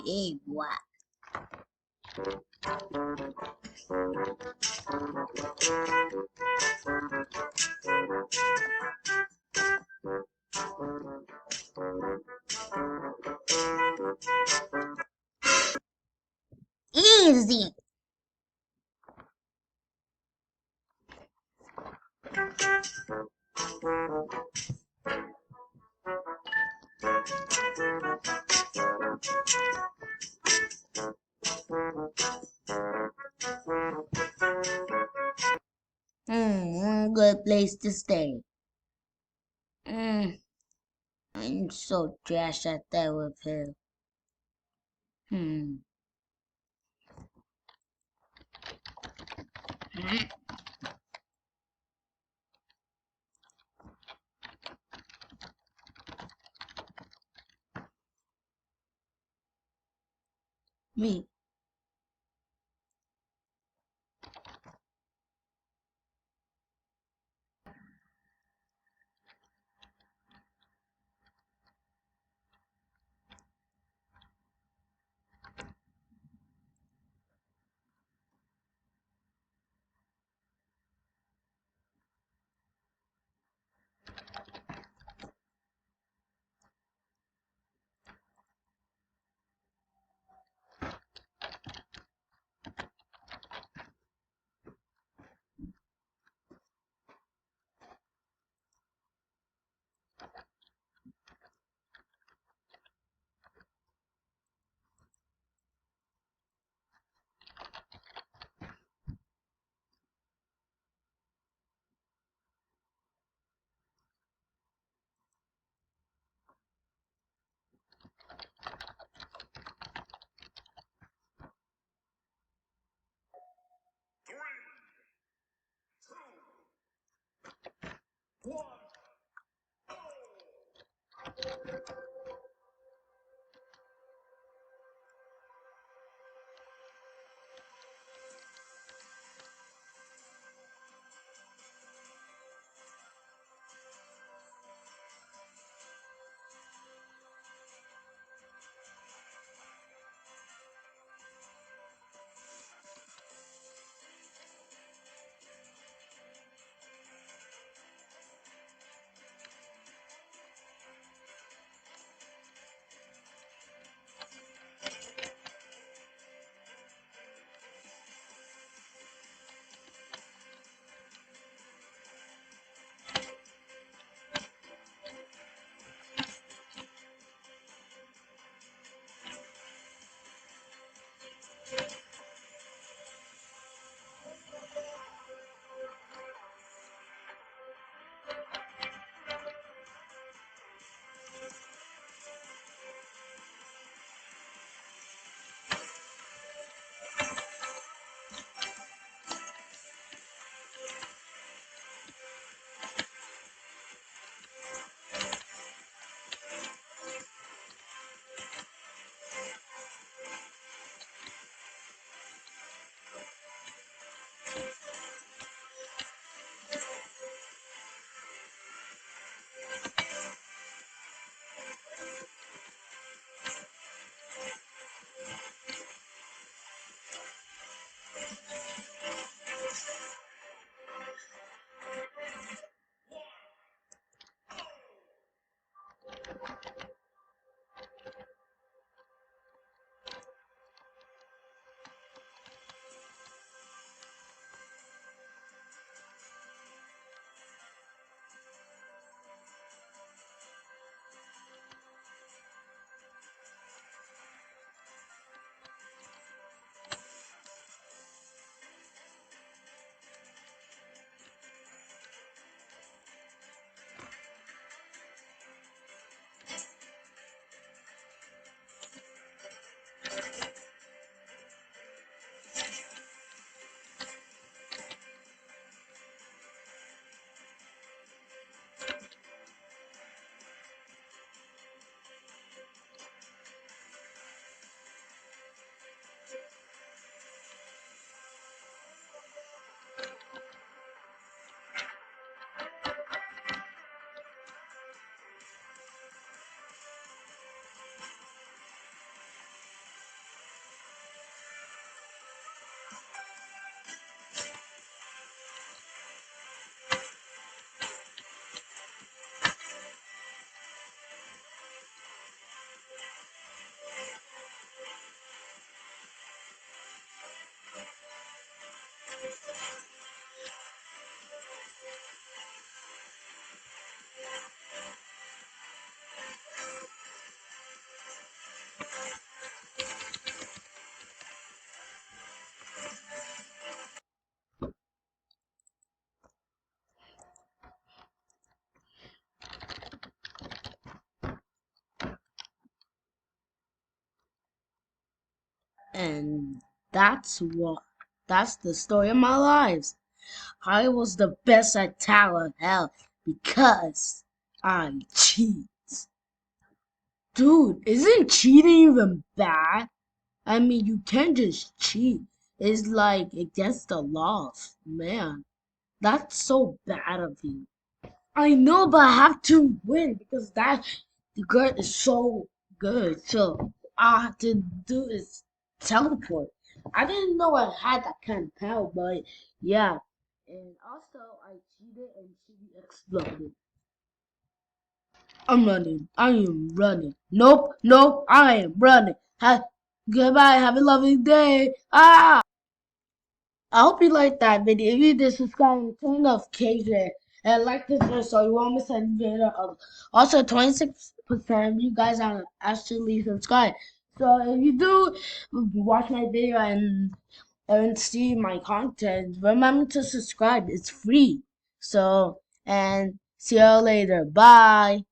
Hey, boy. Easy. Good place to stay. I'm so trash at that with him. Hmm. Me. And that's the story of my lives. I was the best at Tower of Hell because I cheat. Dude, isn't cheating even bad? I mean, you can't just cheat. It's like against the laws. Man, that's so bad of you. I know, but I have to win because that the girl is so good. So all I have to do is teleport. I didn't know I had that kind of power, but yeah. And also, I cheated and she exploded. I'm running. I am running. Nope, nope, I am running. Goodbye. Have a lovely day. Ah! I hope you liked that video. If you did, subscribe and turn notifications and like this video so you won't miss any video of. Also, 26% of you guys are actually subscribed. So if you do watch my video and see my content, remember to subscribe. It's free. So and see you later. Bye.